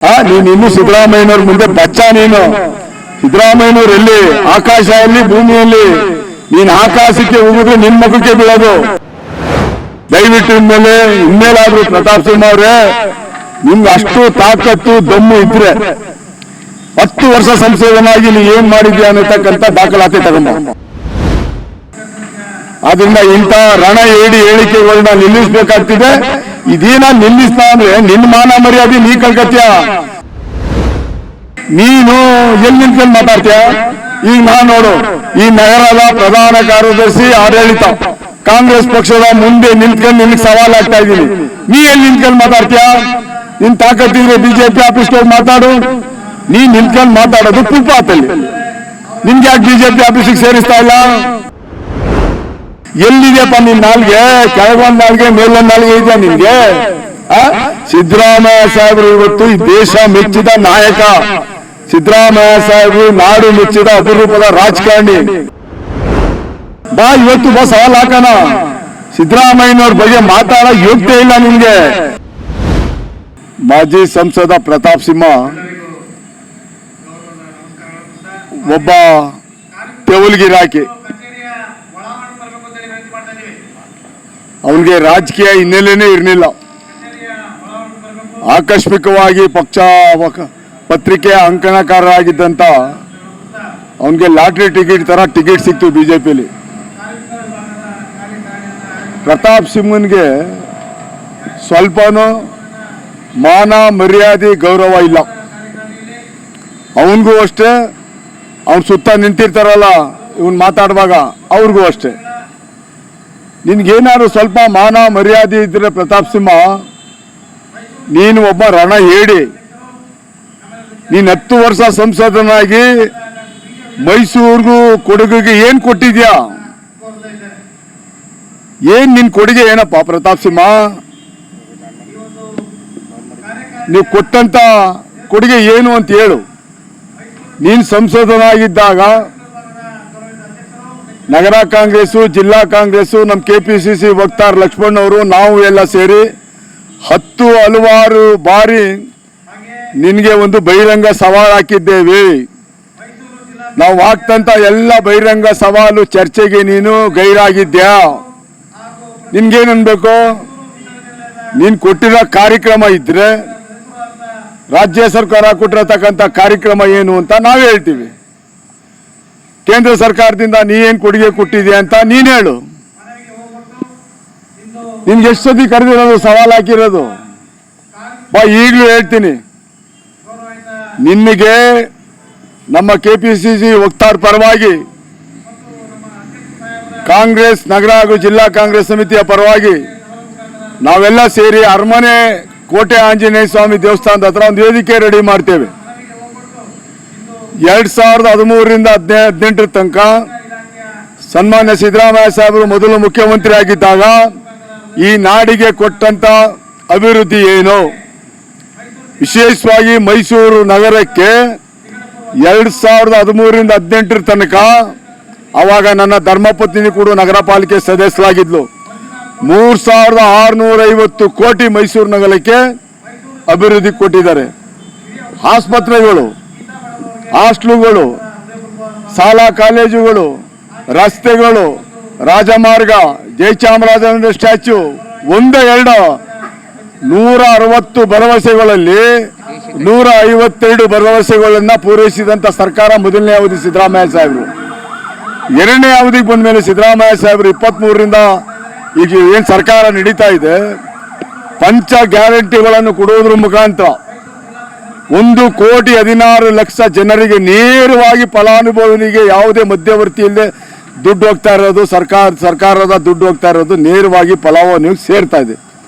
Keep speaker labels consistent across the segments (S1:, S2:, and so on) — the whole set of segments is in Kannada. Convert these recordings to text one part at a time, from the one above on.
S1: ನೀನು ಇನ್ನು ಸಿದ್ದರಾಮಯ್ಯನವ್ರ ಮುಂದೆ ಬಚ್ಚ. ನೀನು ಸಿದ್ದರಾಮಯ್ಯನವ್ರು ಎಲ್ಲಿ? ಆಕಾಶ ಎಲ್ಲಿ? ಭೂಮಿಯಲ್ಲಿ. ನೀನ್ ಆಕಾಶಕ್ಕೆ ಹೋಗಿದ್ರೆ ನಿನ್ ಮುಖಕ್ಕೆ ಬೀಳೋದು. ದಯವಿಟ್ಟು ಇನ್ನೇಲಾದ್ರೂ ಪ್ರತಾಪ್ ಸಿಂಹ ಅವ್ರೆ, ನಿಮ್ಗೆ ಅಷ್ಟು ತಾಕತ್ತು ದಮ್ಮು ಇದ್ರೆ 10 ವರ್ಷ ಸಂಸದನಾಗಿ ನೀ ಏನ್ ಮಾಡಿದ್ಯಾ ಅನ್ನತಕ್ಕಂಥ ದಾಖಲಾತಿ ತಗೊಂಡ. ಆದ್ರಿಂದ ಇಂಥ ರಣ ಏಡಿ ಹೇಳಿಕೆಗಳನ್ನ ನಿಲ್ಲಿಸಬೇಕಾಗ್ತಿದೆ. ಇದೇನ ನಿಲ್ಲಿಸ್ತಾ ಅಂದ್ರೆ ನಿನ್ನ ಮಾನ ಮರ್ಯಾದೆ ನೀ ಕಳ್ಕತ್ಯ. ನೀನು ಎಲ್ಲಿ ನಿಂತ್ಕೊಂಡು ಮಾತಾಡ್ತೀಯ? ಈಗ ನಾನು ನೋಡು, ಈ ನಗರದ ಪ್ರಧಾನ ಕಾರ್ಯದರ್ಶಿ ಆಡಳಿತ ಕಾಂಗ್ರೆಸ್ ಪಕ್ಷದ ಮುಂದೆ ನಿಂತ್ಕೊಂಡು ನಿನ್ಗೆ ಸವಾಲ್ ಆಗ್ತಾ ಇದ್ದೀನಿ. ನೀ ಎಲ್ಲಿ ನಿಂತ್ಕೊಂಡು ಮಾತಾಡ್ತೀಯ? ನಿನ್ ತಾಕತ್ತಿದ್ರೆ ಬಿಜೆಪಿ ಆಫೀಸ್ಗೆ ಹೋಗಿ ಮಾತಾಡು. ನೀ ನಿಂತ್ಕೊಂಡು ಮಾತಾಡೋದು ಫುಟ್ಪಾತಲ್ಲಿ. ನಿನ್ಗೆ ಯಾಕೆ ಬಿಜೆಪಿ ಆಫೀಸಿಗೆ ಸೇರಿಸ್ತಾ ಇಲ್ಲ? ಎಲ್ಲಿದೆಯಪ್ಪ ನಿನ್ ನಾಲ್ಗೆ? ಕೆಳಗೊಂದ್ ನಾಲ್ಗೆ ಮೇಲೊಂದ್ ನಾಲ್ಗೆ ಇದೆಯಾ ನಿನ್ಗೆ? ಸಿದ್ದರಾಮಯ್ಯ ಸಾಹೇಬರು ಇವತ್ತು ಈ ದೇಶ ಮೆಚ್ಚಿದ ನಾಯಕ. ಸಿದ್ದರಾಮಯ್ಯ ಸಾಹೇಬರು ನಾಡು ಮೆಚ್ಚಿದ ಅಪರೂಪದ ರಾಜಕಾರಣಿ. ಬಾ ಇವತ್ತು ಬಾ ಸವಾಲ್ ಹಾಕೋಣ. ಸಿದ್ದರಾಮಯ್ಯನವ್ರ ಬಗ್ಗೆ ಮಾತಾಡೋ ಯೋಗ್ಯತೆ ಇಲ್ಲ ನಿನ್ಗೆ. ಮಾಜಿ ಸಂಸದ ಪ್ರತಾಪ್ ಸಿಂಹ ಒಬ್ಬ ತೆವಲ್ಗಿರಾಕಿ. ಅವನಿಗೆ ರಾಜಕೀಯ ಹಿನ್ನೆಲೆನೇ ಇರಲಿಲ್ಲ. ಆಕಸ್ಮಿಕವಾಗಿ ಪತ್ರಿಕೆಯ ಅಂಕಣಕಾರರಾಗಿದ್ದಂತ ಅವನಿಗೆ ಲಾಟ್ರಿ ಟಿಕೆಟ್ ತರ ಟಿಕೆಟ್ ಸಿಕ್ತು ಬಿಜೆಪಿಯಲ್ಲಿ. ಪ್ರತಾಪ್ ಸಿಂಹನ್ಗೆ ಸ್ವಲ್ಪನೂ ಮಾನ ಮರ್ಯಾದೆ ಗೌರವ ಇಲ್ಲ. ಅವನಿಗೂ ಅಷ್ಟೇ, ಅವನ್ ಸುತ್ತ ನಿಂತಿರ್ತಾರಲ್ಲ ಇವನ್ ಮಾತಾಡುವಾಗ ಅವ್ರಿಗೂ ಅಷ್ಟೇ. ನಿನ್ಗೇನಾದ್ರು ಸ್ವಲ್ಪ ಮಾನ ಮರ್ಯಾದೆ ಇದ್ರೆ ಪ್ರತಾಪ್ ಸಿಂಹ, ನೀನು ಒಬ್ಬ ರಣ ಹೇಳಿ. ನೀನ್ 10 ವರ್ಷ ಸಂಸದನಾಗಿ ಮೈಸೂರಿಗೂ ಕೊಡಗಿಗೆ ಏನ್ ಕೊಟ್ಟಿದ್ಯಾ? ಏನ್ ನಿನ್ ಕೊಡುಗೆ ಏನಪ್ಪ ಪ್ರತಾಪ್ ಸಿಂಹ? ನೀವು ಕೊಟ್ಟಂತ ಕೊಡುಗೆ ಏನು ಅಂತ ಹೇಳು. ನೀನ್ ಸಂಸದನಾಗಿದ್ದಾಗ ನಗರ ಕಾಂಗ್ರೆಸ್ಸು, ಜಿಲ್ಲಾ ಕಾಂಗ್ರೆಸ್ಸು, ನಮ್ಮ KPCC ವಕ್ತಾರ ಲಕ್ಷ್ಮಣ್ ಅವರು, ನಾವು ಎಲ್ಲ ಸೇರಿ ಹಲವಾರು ಬಾರಿ ನಿನ್ಗೆ ಒಂದು ಬಹಿರಂಗ ಸವಾಲು ಹಾಕಿದ್ದೇವೆ. ನಾವು ಹಾಕ್ತಂತ ಎಲ್ಲ ಬಹಿರಂಗ ಸವಾಲು ಚರ್ಚೆಗೆ ನೀನು ಗೈರಾಗಿದ್ಯಾ. ನಿನ್ಗೇನನ್ಬೇಕು? ನೀನ್ ಕೊಟ್ಟಿರೋ ಕಾರ್ಯಕ್ರಮ ಇದ್ರೆ, ರಾಜ್ಯ ಸರ್ಕಾರ ಕೊಟ್ಟಿರತಕ್ಕಂಥ ಕಾರ್ಯಕ್ರಮ ಏನು ಅಂತ ನಾವು ಹೇಳ್ತೀವಿ. ಕೇಂದ್ರ ಸರ್ಕಾರದಿಂದ ನೀ ಏನ್ ಕೊಡುಗೆ ಕೊಟ್ಟಿದ್ಯಾ ಅಂತ ನೀನ್ ಹೇಳು. ನಿನ್ಗೆ ಎಷ್ಟು ಸತಿ ಕರೆದಿರೋದು, ಸವಾಲ್ ಹಾಕಿರೋದು? ಬಾ, ಈಗಲೂ ಹೇಳ್ತೀನಿ, ನಿನ್ಗೆ ನಮ್ಮ KPCC ವಕ್ತಾರ ಪರವಾಗಿ, ಕಾಂಗ್ರೆಸ್ ನಗರ ಹಾಗೂ ಜಿಲ್ಲಾ ಕಾಂಗ್ರೆಸ್ ಸಮಿತಿಯ ಪರವಾಗಿ ನಾವೆಲ್ಲ ಸೇರಿ ಅರಮನೆ ಕೋಟೆ ಆಂಜನೇಯ ಸ್ವಾಮಿ ದೇವಸ್ಥಾನದ ಹತ್ರ ಒಂದು ವೇದಿಕೆ ರೆಡಿ ಮಾಡ್ತೇವೆ. 2013ರಿಂದ 2018 ತನಕ ಸನ್ಮಾನ್ಯ ಸಿದ್ದರಾಮಯ್ಯ ಸಾಹೇಬರು ಮೊದಲು ಮುಖ್ಯಮಂತ್ರಿ ಆಗಿದ್ದಾಗ ಈ ನಾಡಿಗೆ ಕೊಟ್ಟಂತ ಅಭಿವೃದ್ಧಿ ಏನು, ವಿಶೇಷವಾಗಿ ಮೈಸೂರು ನಗರಕ್ಕೆ 2013ರಿಂದ 2018 ತನಕ, ಆವಾಗ ನನ್ನ ಧರ್ಮಪತ್ನಿ ಕೂಡ ನಗರ ಪಾಲಿಕೆ ಸದಸ್ಯರಾಗಿದ್ಲು, 3650 ಕೋಟಿ ಮೈಸೂರು ನಗರಕ್ಕೆ ಅಭಿವೃದ್ಧಿ ಕೊಟ್ಟಿದ್ದಾರೆ. ಆಸ್ಪತ್ರೆಗಳು, ಹಾಸ್ಟೆಲ್ಗಳು, ಶಾಲಾ ಕಾಲೇಜುಗಳು, ರಸ್ತೆಗಳು, ರಾಜಮಾರ್ಗ, ಜಯಚಾಮರಾಜೇಂದ್ರ ಸ್ಟ್ಯಾಚ್ಯೂ, 160 ಭರವಸೆಗಳಲ್ಲಿ 152 ಭರವಸೆಗಳನ್ನ ಪೂರೈಸಿದಂತ ಸರ್ಕಾರ ಮೊದಲನೇ ಅವಧಿ ಸಿದ್ದರಾಮಯ್ಯ ಸಾಹೇಬರು. ಎರಡನೇ ಅವಧಿಗೆ ಬಂದ ಮೇಲೆ ಸಿದ್ದರಾಮಯ್ಯ ಸಾಹೇಬರು 23ರಿಂದ ಈಗ ಏನ್ ಸರ್ಕಾರ ನಡೀತಾ ಇದೆ, ಪಂಚ ಗ್ಯಾರಂಟಿಗಳನ್ನು ಕೊಡುವುದರ ಮುಖಾಂತರ 1,16,00,000 ಜನರಿಗೆ ನೇರವಾಗಿ ಫಲಾನುಭವಿಗೆ ಯಾವುದೇ ಮಧ್ಯವರ್ತಿ ಇಲ್ಲದೆ ದುಡ್ಡು ಹೋಗ್ತಾ ಇರೋದು, ಸರ್ಕಾರದ ದುಡ್ಡು ಹೋಗ್ತಾ ಇರೋದು ನೇರವಾಗಿ ಫಲಾನುಭವಿಗೆ ಸೇರ್ತಾ ಇದೆ.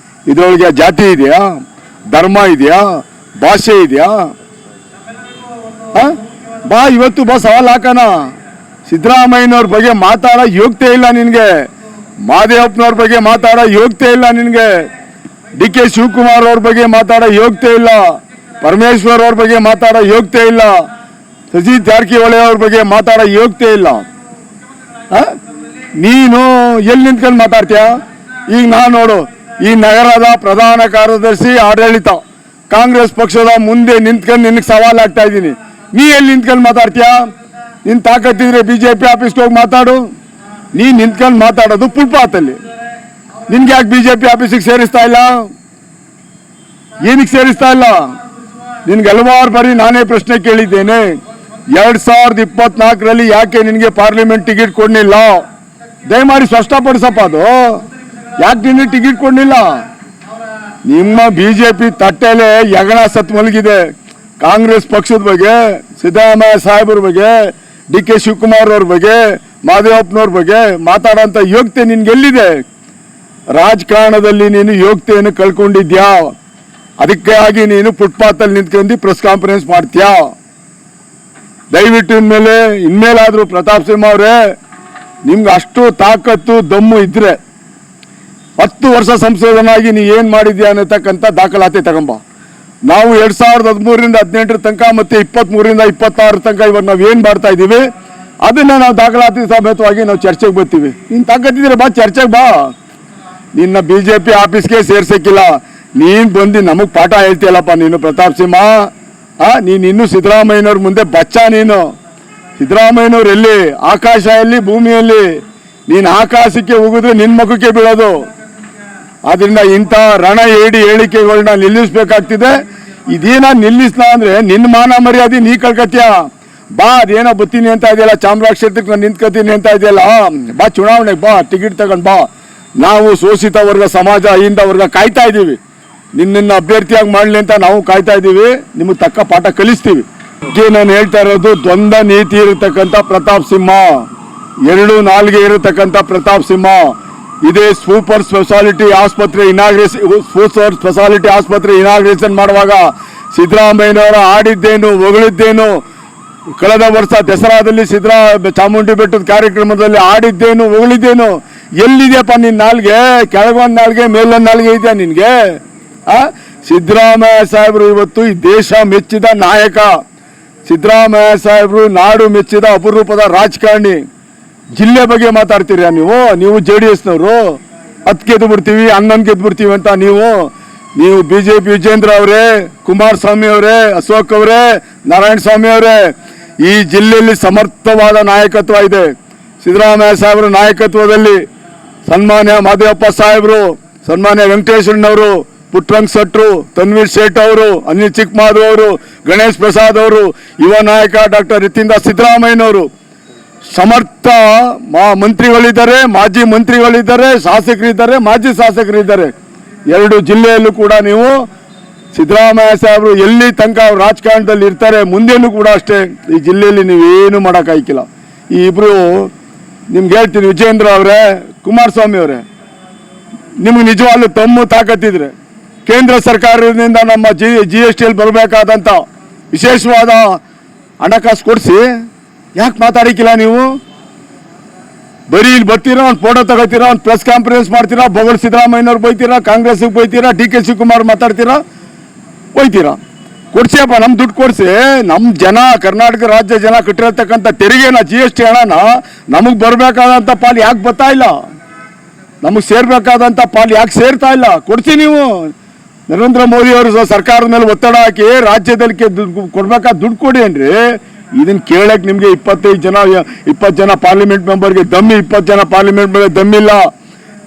S1: ಇದರೊಳಗೆ ಜಾತಿ ಇದೆಯಾ, ಧರ್ಮ ಇದೆಯಾ, ಭಾಷೆ ಇದೆಯಾ? ಬಾ ಇವತ್ತು ಬಾ ಸವಾಲ್ ಹಾಕೋಣ. ಸಿದ್ದರಾಮಯ್ಯನವ್ರ ಬಗ್ಗೆ ಮಾತಾಡೋ ಯೋಗ್ಯತೆ ಇಲ್ಲ ನಿನ್ಗೆ. ಮಹದೇವಪ್ಪನವ್ರ ಬಗ್ಗೆ ಮಾತಾಡೋ ಯೋಗ್ಯತೆ ಇಲ್ಲ ನಿನ್ಗೆ. DK ಶಿವಕುಮಾರ್ ಅವ್ರ ಬಗ್ಗೆ ಮಾತಾಡೋ ಯೋಗ್ಯತೆ ಇಲ್ಲ. ಪರಮೇಶ್ವರ್ ಅವ್ರ ಬಗ್ಗೆ ಮಾತಾಡೋ ಯೋಗ್ಯತೆ ಇಲ್ಲ. ಸತೀಶ್ ಜಾರಕಿಹೊಳಿ ಅವ್ರ ಬಗ್ಗೆ ಮಾತಾಡೋ ಯೋಗ್ಯತೆ ಇಲ್ಲ. ನೀನು ಎಲ್ಲಿ ನಿಂತ್ಕೊಂಡು ಮಾತಾಡ್ತೀಯ? ಈಗ ನಾನು ನೋಡು, ಈ ನಗರದ ಪ್ರಧಾನ ಕಾರ್ಯದರ್ಶಿ ಆಡಳಿತ ಕಾಂಗ್ರೆಸ್ ಪಕ್ಷದ ಮುಂದೆ ನಿಂತ್ಕೊಂಡು ನಿನಗೆ ಸವಾಲ್ ಆಗ್ತಾ ಇದ್ದೀನಿ. ನೀ ಎಲ್ಲಿ ನಿಂತ್ಕೊಂಡು ಮಾತಾಡ್ತೀಯಾ? ನಿನ್ ತಾಕತ್ತಿದ್ರೆ ಬಿಜೆಪಿ ಆಫೀಸ್ಗೆ ಹೋಗಿ ಮಾತಾಡು. ನೀ ನಿಂತ್ಕೊಂಡು ಮಾತಾಡೋದು ಫುಟ್ಪಾತಲ್ಲಿ. ನಿನ್ಗೆ ಯಾಕೆ ಬಿಜೆಪಿ ಆಫೀಸಿಗೆ ಸೇರಿಸ್ತಾ ಇಲ್ಲ? ಏನಕ್ಕೆ ಸೇರಿಸ್ತಾ ಇಲ್ಲ? ನಿನ್ಗೆ ಹಲವಾರು ಬಾರಿ ನಾನೇ ಪ್ರಶ್ನೆ ಕೇಳಿದ್ದೇನೆ. 2024ರಲ್ಲಿ ಯಾಕೆ ನಿನಗೆ ಪಾರ್ಲಿಮೆಂಟ್ ಟಿಕೆಟ್ ಕೊಡಲಿಲ್ಲ? ದಯಮಾಡಿ ಸ್ಪಷ್ಟಪಡಿಸಪ್ಪ. ಅದು ಯಾಕೆ ನಿನಗೆ ಟಿಕೆಟ್ ಕೊಡಲಿಲ್ಲ? ನಿಮ್ಮ ಬಿಜೆಪಿ ತಟ್ಟೆಲೆ ಯಗಣ ಸತ್ ಮಲಗಿದೆ. ಕಾಂಗ್ರೆಸ್ ಪಕ್ಷದ ಬಗ್ಗೆ, ಸಿದ್ದರಾಮಯ್ಯ ಸಾಹೇಬ್ರ ಬಗ್ಗೆ, DK ಶಿವಕುಮಾರ್ ಅವ್ರ ಬಗ್ಗೆ, ಮಾದೇವಪ್ಪನವ್ರ ಬಗ್ಗೆ ಮಾತಾಡೋಂಥ ಯೋಗ್ಯತೆ ನಿನ್ಗೆಲ್ಲಿದೆ? ರಾಜಕಾರಣದಲ್ಲಿ ನೀನು ಯೋಗ್ಯತೆಯನ್ನು ಕಳ್ಕೊಂಡಿದ್ಯಾ. ಅದಕ್ಕೆ ಆಗಿ ನೀನು ಫುಟ್ಪಾತಲ್ಲಿ ನಿಂತ್ಕೊಂಡು ಪ್ರೆಸ್ ಕಾನ್ಫರೆನ್ಸ್ ಮಾಡ್ತೀಯಾ? ದಯವಿಟ್ಟು ಇನ್ಮೇಲಾದ್ರೂ ಪ್ರತಾಪ್ ಸಿಂಹ ಅವರೇ, ನಿಮ್ಗೆ ಅಷ್ಟು ತಾಕತ್ತು ದಮ್ಮು ಇದ್ರೆ 10 ವರ್ಷ ಸಂಸದನಾಗಿ ನೀ ಏನ್ ಮಾಡಿದ್ಯಾ ಅನ್ನತಕ್ಕಂಥ ದಾಖಲಾತಿ ತಗೊಂಬ. ನಾವು 2013ರಿಂದ 18 ತನಕ ಮತ್ತೆ 23ರಿಂದ 26 ತನಕ ಇವಾಗ ನಾವು ಏನ್ ಮಾಡ್ತಾ ಇದೀವಿ ಅದನ್ನ ನಾವು ದಾಖಲಾತಿ ಸಮೇತವಾಗಿ ನಾವು ಚರ್ಚೆಗೆ ಬರ್ತೀವಿ. ನೀನ್ ತಾಕತ್ತಿದ್ರೆ ಬಾ, ಚರ್ಚೆಗೆ ಬಾ. ನಿನ್ನ ಬಿಜೆಪಿ ಆಫೀಸ್ಗೆ ಸೇರ್ಸಕ್ಕಿಲ್ಲ. ನೀನ್ ಬಂದು ನಮಗ್ ಪಾಠ ಹೇಳ್ತೀಯಲ್ಲಪ್ಪ ನೀನು ಪ್ರತಾಪ್ ಸಿಂಹ. ನೀನ್ ಇನ್ನು ಸಿದ್ದರಾಮಯ್ಯನವ್ರ ಮುಂದೆ ಬಚ್ಚ. ನೀನು ಸಿದ್ದರಾಮಯ್ಯನವ್ರು ಎಲ್ಲಿ? ಆಕಾಶ ಎಲ್ಲಿ? ಭೂಮಿಯಲ್ಲಿ. ನೀನ್ ಆಕಾಶಕ್ಕೆ ಹೋಗಿದ್ರೆ ನಿನ್ ಮುಖಕ್ಕೆ ಬೀಳೋದು. ಆದ್ರಿಂದ ಇಂಥ ರಣ ಏಡಿ ಹೇಳಿಕೆಗಳನ್ನ ನಿಲ್ಲಿಸ್ಬೇಕಾಗ್ತಿದೆ. ಇದೇನ ನಿಲ್ಲಿಸ್ಲಾ ಅಂದ್ರೆ ನಿನ್ನ ಮಾನ ಮರ್ಯಾದೆ ನೀ ಕಳ್ಕತ್ಯ. ಬಾ, ಅದೇನೋ ಬತ್ತೀನಿ ಅಂತ ಇದೆಯಲ್ಲ, ಚಾಮರಾಜ ಕ್ಷೇತ್ರಕ್ಕೆ ನಾನು ನಿಂತ್ಕೊತೀನಿ ಅಂತ ಇದೆಯಲ್ಲ, ಬಾ ಚುನಾವಣೆಗೆ ಬಾ, ಟಿಕೆಟ್ ತಗೊಂಡ್ ಬಾ. ನಾವು ಶೋಷಿತ ವರ್ಗ ಸಮಾಜ ಅಹಿಂದ ವರ್ಗ ಕಾಯ್ತಾ ಇದ್ದೀವಿ. ನಿನ್ನ ಅಭ್ಯರ್ಥಿಯಾಗಿ ಮಾಡಲಿ ಅಂತ ನಾವು ಕಾಯ್ತಾ ಇದ್ದೀವಿ. ನಿಮಗೆ ತಕ್ಕ ಪಾಠ ಕಲಿಸ್ತೀವಿ. ನಾನು ಹೇಳ್ತಾ ಇರೋದು ದ್ವಂದ್ವ ನೀತಿ ಇರತಕ್ಕಂಥ ಪ್ರತಾಪ್ ಸಿಂಹ, 2 ನಾಲ್ಗೆ ಇರತಕ್ಕಂಥ ಪ್ರತಾಪ್ ಸಿಂಹ. ಇದೇ ಸೂಪರ್ ಸ್ಪೆಷಾಲಿಟಿ ಆಸ್ಪತ್ರೆ ಇನಾಗ್ರೇಷನ್ ಮಾಡುವಾಗ ಸಿದ್ದರಾಮಯ್ಯನವರ ಆಡಿದ್ದೇನು, ಹೊಗಳಿದ್ದೇನು, ಕಳೆದ ವರ್ಷ ದಸರಾದಲ್ಲಿ ಚಾಮುಂಡಿ ಬೆಟ್ಟದ ಕಾರ್ಯಕ್ರಮದಲ್ಲಿ ಆಡಿದ್ದೇನು, ಹೊಗಳಿದ್ದೇನು, ಎಲ್ಲಿದೆಯಪ್ಪ ನಿನ್ನ ನಾಲ್ಗೆ? ಕೆಳಗೊಂದು ನಾಲ್ಗೆ, ಮೇಲೊಂದು ನಾಲ್ಗೆ ಇದೆಯಾ ನಿನ್ಗೆ? ಸಿದ್ದರಾಮಯ್ಯ ಸಾಹೇಬರು ಇವತ್ತು ಈ ದೇಶ ಮೆಚ್ಚಿದ ನಾಯಕ. ಸಿದ್ದರಾಮಯ್ಯ ಸಾಹೇಬರು ನಾಡು ಮೆಚ್ಚಿದ ಅಪರೂಪದ ರಾಜಕಾರಣಿ. ಜಿಲ್ಲೆ ಬಗ್ಗೆ ಮಾತಾಡ್ತೀರಾ ನೀವು JDSನವರು? 10 ಗೆದ್ದು ಬಿಡ್ತೀವಿ, 11 ಗೆದ್ದು ಬಿಡ್ತೀವಿ ಅಂತ ನೀವು ಬಿಜೆಪಿ ವಿಜೇಂದ್ರ ಅವರೇ, ಕುಮಾರಸ್ವಾಮಿ ಅವರೇ, ಅಶೋಕ್ ಅವರೇ, ನಾರಾಯಣ ಸ್ವಾಮಿ ಅವರೇ, ಈ ಜಿಲ್ಲೆಯಲ್ಲಿ ಸಮರ್ಥವಾದ ನಾಯಕತ್ವ ಇದೆ. ಸಿದ್ದರಾಮಯ್ಯ ಸಾಹೇಬರ ನಾಯಕತ್ವದಲ್ಲಿ ಸನ್ಮಾನ್ಯ ಮಾದೇವಪ್ಪ ಸಾಹೇಬರು, ಸನ್ಮಾನ್ಯ ವೆಂಕಟೇಶ್ವರನವರು, ಪುಟ್ಟರಂಗ ಶೆಟ್ಟರು, ತನ್ವೀರ್ ಸೇಠ್ ಅವರು, ಅನಿಲ್ ಚಿಕ್ಕಮಾಧವ್ ಅವರು, ಗಣೇಶ್ ಪ್ರಸಾದ್ ಅವರು, ಯುವ ನಾಯಕ ಡಾಕ್ಟರ್ ನಿತಿನ್ ಸಿದ್ದರಾಮಯ್ಯನವರು, ಸಮರ್ಥ ಮಂತ್ರಿಗಳಿದ್ದಾರೆ, ಮಾಜಿ ಮಂತ್ರಿಗಳಿದ್ದಾರೆ, ಶಾಸಕರಿದ್ದಾರೆ, ಮಾಜಿ ಶಾಸಕರಿದ್ದಾರೆ. 2 ಜಿಲ್ಲೆಯಲ್ಲೂ ಕೂಡ ನೀವು ಸಿದ್ದರಾಮಯ್ಯ ಸಾಹೇಬರು ಎಲ್ಲಿ ತನಕ ರಾಜಕಾರಣದಲ್ಲಿ ಇರ್ತಾರೆ, ಮುಂದೇನು ಕೂಡ ಅಷ್ಟೇ ಈ ಜಿಲ್ಲೆಯಲ್ಲಿ ನೀವೇನು ಮಾಡೋಕ್ಕಾಗಿಲ್ಲ. ಈ ಇಬ್ರು ನಿಮ್ಗೆ ಹೇಳ್ತೀನಿ, ವಿಜೇಂದ್ರ ಅವರೇ, ಕುಮಾರಸ್ವಾಮಿ ಅವರೇ, ನಿಮ್ಗೆ ನಿಜವಾಗ್ಲೂ ತಮ್ಮ ತಾಕತ್ತಿದ್ರೆ ಕೇಂದ್ರ ಸರ್ಕಾರದಿಂದ ನಮ್ಮ GSTಯಲ್ಲಿ ಬರಬೇಕಾದಂಥ ವಿಶೇಷವಾದ ಹಣಕಾಸು ಕೊಡಿಸಿ ಯಾಕೆ ಮಾತಾಡಿಕಿಲ್ಲ ನೀವು? ಬರೀ ಇಲ್ಲಿ ಬರ್ತೀರಾ, ಒಂದು ಫೋಟೋ ತಗೋತೀರಾ, ಒಂದು ಪ್ರೆಸ್ ಕಾನ್ಫರೆನ್ಸ್ ಮಾಡ್ತೀರಾ, ಬೊಗಳು ಸಿದ್ದರಾಮಯ್ಯನವ್ರು ಬೈತೀರಾ, ಕಾಂಗ್ರೆಸ್ಗೆ ಬೈತೀರಾ, DK ಶಿವಕುಮಾರ್ ಮಾತಾಡ್ತೀರಾ, ಬೈತೀರಾ. ಕೊಡ್ಸಿಯಪ್ಪ, ನಮ್ಮ ದುಡ್ಡು ಕೊಡಿಸಿ. ನಮ್ಮ ಜನ, ಕರ್ನಾಟಕ ರಾಜ್ಯ ಜನ ಕಟ್ಟಿರತಕ್ಕಂಥ ತೆರಿಗೆನ, GST ಹಣನ ನಮಗೆ ಬರಬೇಕಾದಂಥ ಪಾಲು ಯಾಕೆ ಬರ್ತಾ ಇಲ್ಲ? ನಮಗೆ ಸೇರ್ಬೇಕಾದಂಥ ಪಾಲು ಯಾಕೆ ಸೇರ್ತಾ ಇಲ್ಲ? ಕೊಡ್ಸಿ ನೀವು. ನರೇಂದ್ರ ಮೋದಿ ಅವರು ಸರ್ಕಾರದ ಮೇಲೆ ಒತ್ತಡ ಹಾಕಿ ರಾಜ್ಯದಲ್ಲಿ ಕೊಡ್ಬೇಕಾದ ದುಡ್ಡು ಕೊಡಿ ಅನ್ರಿ. ಇದನ್ನ ಕೇಳಕ್ಕೆ ನಿಮಗೆ 20 ಜನ ಪಾರ್ಲಿಮೆಂಟ್ ಮೆಂಬರ್ಗೆ ದಮ್ಮಿ, 20 ಜನ ಪಾರ್ಲಿಮೆಂಟ್ ಮೆಂಬರ್ಗೆ ದಮ್ಮಿಲ್ಲ.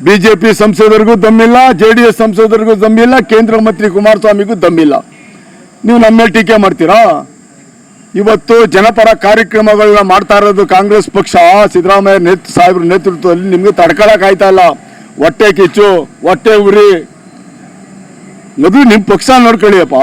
S1: ಬಿಜೆಪಿ ಸಂಸದರಿಗೂ ದಮ್ಮಿಲ್ಲ, JDS ಸಂಸದರಿಗೂ ದಮ್ಮಿಲ್ಲ, ಕೇಂದ್ರ ಮಂತ್ರಿ ಕುಮಾರಸ್ವಾಮಿಗೂ ದಮ್ಮಿಲ್ಲ. ನೀವು ನಮ್ಮ ಮೇಲೆ ಟೀಕೆ ಮಾಡ್ತೀರಾ? ಇವತ್ತು ಜನಪರ ಕಾರ್ಯಕ್ರಮಗಳನ್ನ ಮಾಡ್ತಾ ಇರೋದು ಕಾಂಗ್ರೆಸ್ ಪಕ್ಷ, ಸಿದ್ದರಾಮಯ್ಯ ಸಾಹೇಬ್ರ ನೇತೃತ್ವದಲ್ಲಿ ನಿಮ್ಗೆ ತಡ್ಕೊಳಕ್ ಆಯ್ತಾ ಇಲ್ಲ. ಹೊಟ್ಟೆ ಕಿಚ್ಚು, ಹೊಟ್ಟೆ ಉರಿ, ಮೊದಲು ನಿಮ್ಮ ಪಕ್ಷ ನೋಡ್ಕೊಳ್ಳಿಯಪ್ಪ.